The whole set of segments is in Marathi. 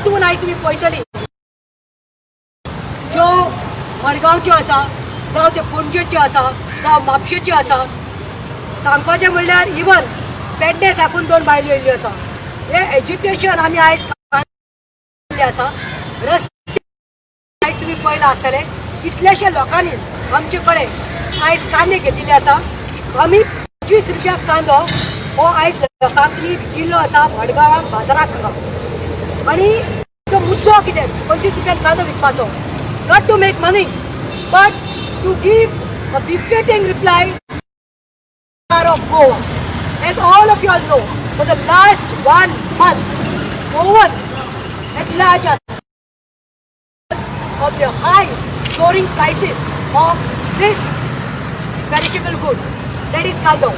परतून आयज तुमी पळयतली ज्यो मडगांवच्यो आसा जावं त्यो पणजेच्यो आसा जावं म्हापशेच्यो आसा सांगपाचें म्हणल्यार इवन पेडणे साकून 2 बायल्यो येयल्ल्यो आसा हे एज्युकेशन आमी आयज आसा रस्ते आयज तुमी पळयला आसतले कितलेशे लोकांनी आमचे कडेन आयज कांदे घेतिल्ले आसा आमी 25 रुपयाक कांदो हो आयज लोकांक विकिल्लो आसा मडगांव बाजाराक हांगा आनी तो मुद्दो कितें 25 रुपयाक कांदो विकपाचो not to make money but to give a befitting reply of Goa. As all of you all know, for the last 1 month, Goans at large of the high soaring prices of this perishable good, that is kando.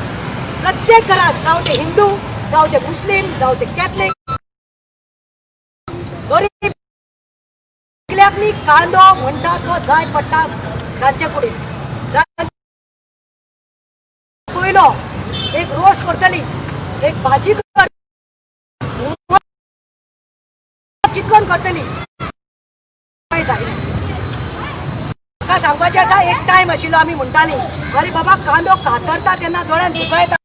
प्रत्येक घरात जावं ते हिंदू जावं ते मुस्लिम जावं ते कॅथलिक गरीब कांदो म्हणटा तो जाय पडटा रांदचे कुडीन पयलो एक रोस करतली एक भाजी चिकन करतली म्हाका सांगपाचें आसा एक टायम आशिल्लो आमी म्हणटाली अरे बाबा कांदो कातरता तेन्ना दोळ्यान दुकां येता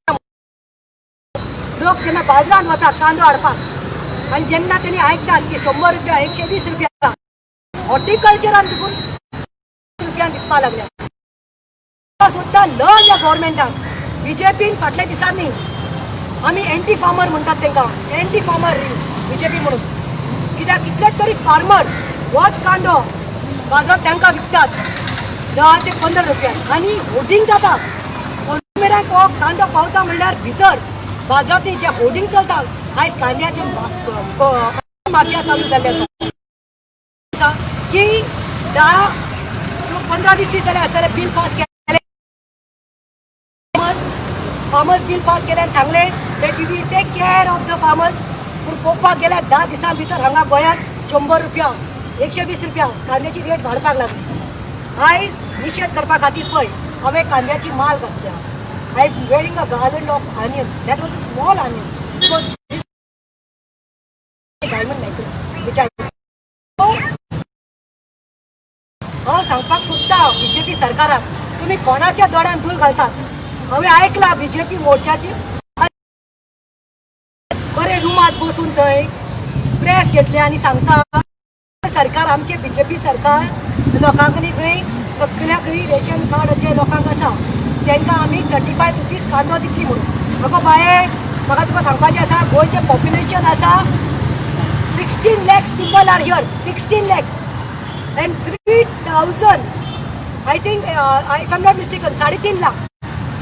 लोक जेन्ना बाजारांत वता कांदो हाडपाक आनी जेन्ना तेणी आयकतात की 100 रुपया 120 रुपया हॉर्टिकल्चरान देखून रुपयान विकपा लागल्या सुद्दां लज ह्या गव्हर्मेंटाक बीजेपीन फाटल्या दिसांनी आमी एंटी फार्मर म्हणटात तांकां एंटी फार्मर बीजेपी म्हणून कित्याक कितलेच तरी फार्मर्स होच कांदो बाजारात तांकां विकतात 10 ते 15 रुपयान आनी होर्डिंग जाता मेरेन हो कांदो पावता म्हणल्यार भितर बाजारांत जे होर्डिंग चलता आयज कांद्याचे माफिया चालू जाल्ले आसा की 10-15 दीस जाले आसतले बील पास केले फार्मर्स बिल पास केले आनी सांगले that we will take care of the farmers पूण पळोवपाक गेल्यार 10 दिसां भितर हांगा गोंयांत 100 रुपया 120 रुपया कांद्याची रेट वाडपाक लागली आयज निशेध करपा खातीर पळय हांवें कांद्याची माल घातल्या I am wearing a garland of onions that was a small onions so diamond necklace हांव सांगपाक सोदता बीजेपी सरकाराक तुमी कोणाच्या दोळ्यान धूळ घालतात हांवें आयकला बीजेपी मोर्चाची बरे रुमात बसून थंय प्रेस घेतले आनी सांगता सरकार आमचे बीजेपी सरकार लोकांक खंय सगळ्या खंय रेशन कार्ड जे लोकांक आसा तांकां आमी 35 रुपीज कांदो दितली म्हणून म्हाका बाये म्हाका तुका सांगपाचें आसा गोंयचें पॉप्युलेशन आसा 16 lakhs people are here 16 lakhs and 3000 I think if I'm not mistaken 3.5 lakh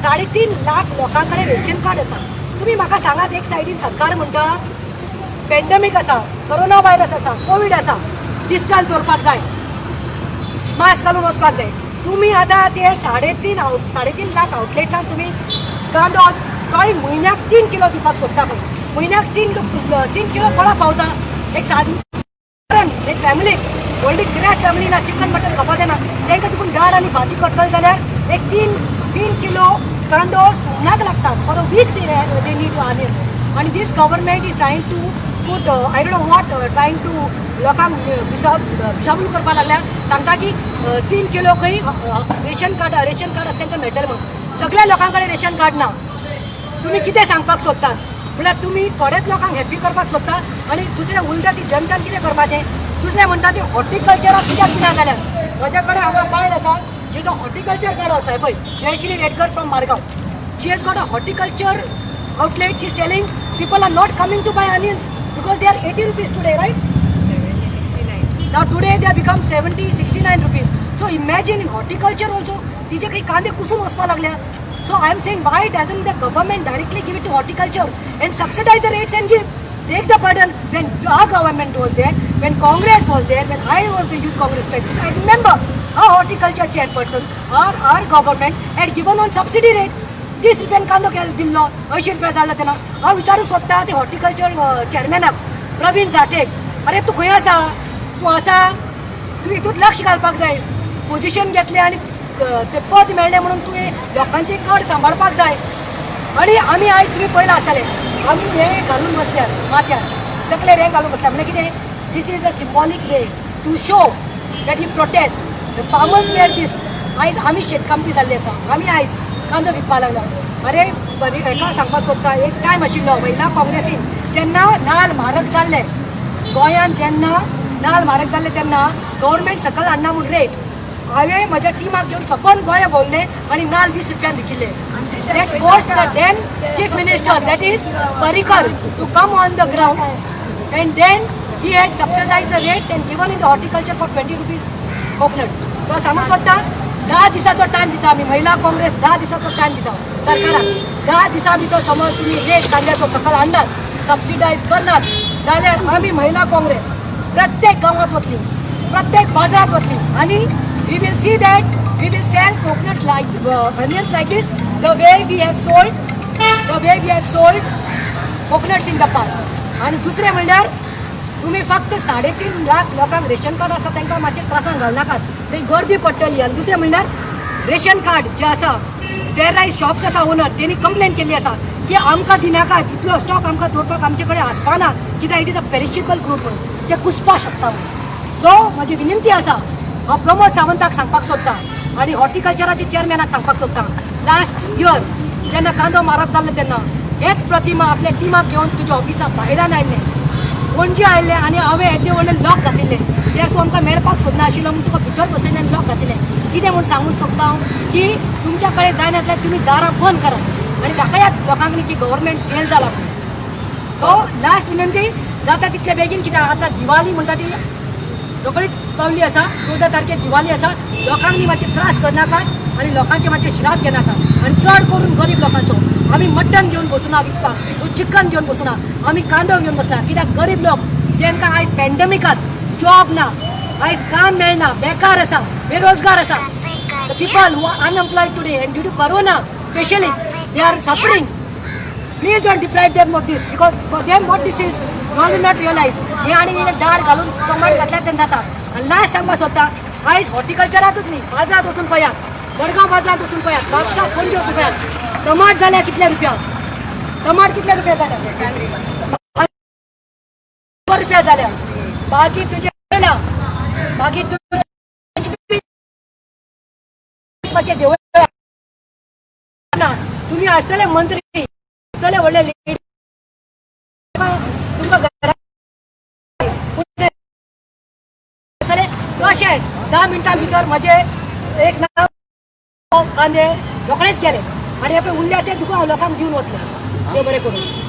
3.5 lakh लोकांकडे रेशन कार्ड आसा तुम्ही म्हाका सांगात एक सायडीन सरकार म्हणटा पॅन्डेमीक आसा कोरोना व्हायरस आसा कोविड आसा डिस्टन्स दवरपाक जाय मास्क घालून वचपाक जाय तुम्ही आतां ते 3.5 लाख आउटलेट्सान तुम्ही कांदो कांय म्हयन्याक 3 किलो दिवपाक सोदता पळय म्हयन्याक 3 किलो कोणाक पावता एक साधारण एक फॅमिली व्हडली क्रॅश फॅमिली ना चिकन मटन खावपाक जायना तांकां तितून दाळ आनी भाजी करतले जाल्यार एक 3 किलो कांदो सुमनाक लागतात for a week they need onions आणि this government is trying to put I don't know what trying to लोकांक पिशाबूल करपाक लागल्या सांगता की 3 किलो खंय रेशन कार्ड आसा तांकां मेळटलें म्हणून सगळ्या लोकां कडेन रेशन कार्ड ना तुमी कितें सांगपाक सोदतात म्हळ्यार तुमी थोडेच लोकांक हॅप्पी करपाक सोदतात आनी दुसरें उलटा ती जनतान कितें करपाचें दुसरें म्हणटा ती हॉर्टिकल्चराक कित्याक दिना जाल्यार म्हज्या कडेन हांगा बायल आसा जिचो हॉर्टिकल्चर कार्ड आसा पळय Jayashree Redkar from Margao she has got a horticulture outlet she is telling people are not coming to buy onions because they are 80 rupees today, right? 69. Now today they have become 70, 69 rupees. So imagine in horticulture also tije kai kaande kusum ospa lagल्या. So I am saying why doesn't the government directly give it to horticulture and subsidize the rates and give take the burden when our government was there, when Congress was there, when I was the youth Congress president. I remember our horticulture chairperson, our government had given on subsidy rate 30 रुपयान कांदो दिल्लो 80 रुपया जालो तेन्ना हांव विचारूंक सोदता ते हॉर्टिकल्चर चेअरमॅनाक प्रवीण जाटेक अरे तूं खंय आसा तूं आसा तूं हितूंत लक्ष घालपाक जाय पोजिशन घेतलें आनी तें पद मेळ्ळें म्हणून तुवें लोकांचें कड सांबाळपाक जाय आनी आमी आयज तुमी पळयलां आसतलें आमी हें घालून बसल्यात माथ्यार तकलेर हें घालून बसल्या म्हणजे कितें This is a symbolic way to show that we protest. The farmers wear this. आयज आम्ही शेतकामती जाल्ली आसा. आम्ही आयज कांदो विकपा लागला. अरे एका सांगपाक सोदता एक टायम आशिल्लो महिला काँग्रेसीन जेन्ना नाल्ल म्हारग जाल्ले गोंयांत जेन्ना नाल्ल म्हारग जाल्ले तेन्ना गव्हर्मेंट सकल हाडना म्हूण रेट हांवें म्हज्या टिमाक घेवन सकल गोंया भोंवले आनी नाल्ल 20 रुपयान विकिल्ले. That forced the then chief minister, that is Parikar, to come on the ground, and then he had subsidized the rates and given in the horticulture for 20 rupees coconuts. So सांगूक सोदता 10 दिसाचो टायम दिता आमी महिला काँग्रेस 10 दिसाचो टायम दिता सरकाराक. 10 दिसां भितर समज तुमी रेट कांद्याचो सकल हाडनात सबसिडायज करनात जाल्यार आमी महिला काँग्रेस प्रत्येक गांवांत वतली प्रत्येक बाजारात वतली आनी we will see that we will sell coconuts like onions like this the way we have sold coconuts in the past. आणि दुसरे म्हणल्यार तुम्ही फक्त 3.5 लाख लोकांक रेशन कार्ड आसा तांकां मातशे त्रासान घालनाकात थंय गर्दी पडटली. आनी दुसरें म्हणल्यार रेशन कार्ड जे आसा फेर रायस शॉप्स आसा ओनर तेणी कंप्लेन केल्ली आसा की आमकां दिनाकात इतलो स्टॉक आमकां दवरपाक आमचे कडेन आसपाना कित्याक it is a perishable group म्हणून ते कुसपा शकता म्हणून. सो म्हजी विनंती आसा हांव प्रमोद सावंताक सांगपाक सोदता आनी हॉर्टिकल्चराचे चेअरमॅनाक सांगपाक सोदता लास्ट इयर जेन्ना कांदो म्हारग जाल्लो तेन्ना हेच प्रतिमा आपल्या टिमाक घेवन तुज्या ऑफिसा भायल्यान आयिल्ले पणजे आयिल्ले आनी हांवें येदे व्हडले लॉक घातिल्ले कित्याक तूं आमकां मेळपाक सोदना आशिल्लो म्हूण तुका भितर बसयले आनी लॉक घातिल्ले. कितें म्हूण सांगूंक सोदता हांव की तुमच्या कडेन जाय नासल्यार तुमी दारां बंद करात आनी दाखयात लोकांक की गव्हर्मेंट फेल जाला म्हणून. सो लास्ट विनंती जाता तितले बेगीन कित्याक आतां दिवाळी म्हणटा ती रोखडीच पावली आसा 14 तारखेक दिवाळी आसा. लोकांनी मातशे त्रास करनाकात आनी लोकांचे मातशे श्राप घेनाकात आनी चड करून गरीब लोकांचो आमी मटन घेवन बसुना विकपाक चिकन घेवन बसुना आमी कांदो घेवन बसला कित्याक गरीब लोक तांकां आयज पॅन्डेमिकांत जॉब ना आयज काम मेळना बेकार आसा बेरोजगार आसा. The people who are unemployed today and due to corona specially they are suffering. Please don't deprive them of this because for them what this is God will not realize. हे आणि डाळ घालून टोमाट घातल्यार तें जाता. आनी लास्ट सांगपाक सोदता आयज हॉर्टिकल्चरातूच न्ही बाजारात वचून पळयात मडगांव बाजारात वचून पळयात म्हापसा पणजे वचून पळयात टमाट जाल्या कितल्या रुपया टमाट कितल्या रुपया जाल्या 100 रुपया जाल्या. बाकी तुजे बाकी तुम्ही आसतले मंत्री आसतले व्हडले लेडी तुमकां अशें 10 मिनटां भितर म्हजे एक नाव कांदे रोखडेच गेले आनी हे पळय उरल्या ते तुका हांव लोकांक दिवन वतलें. देव बरें करूं.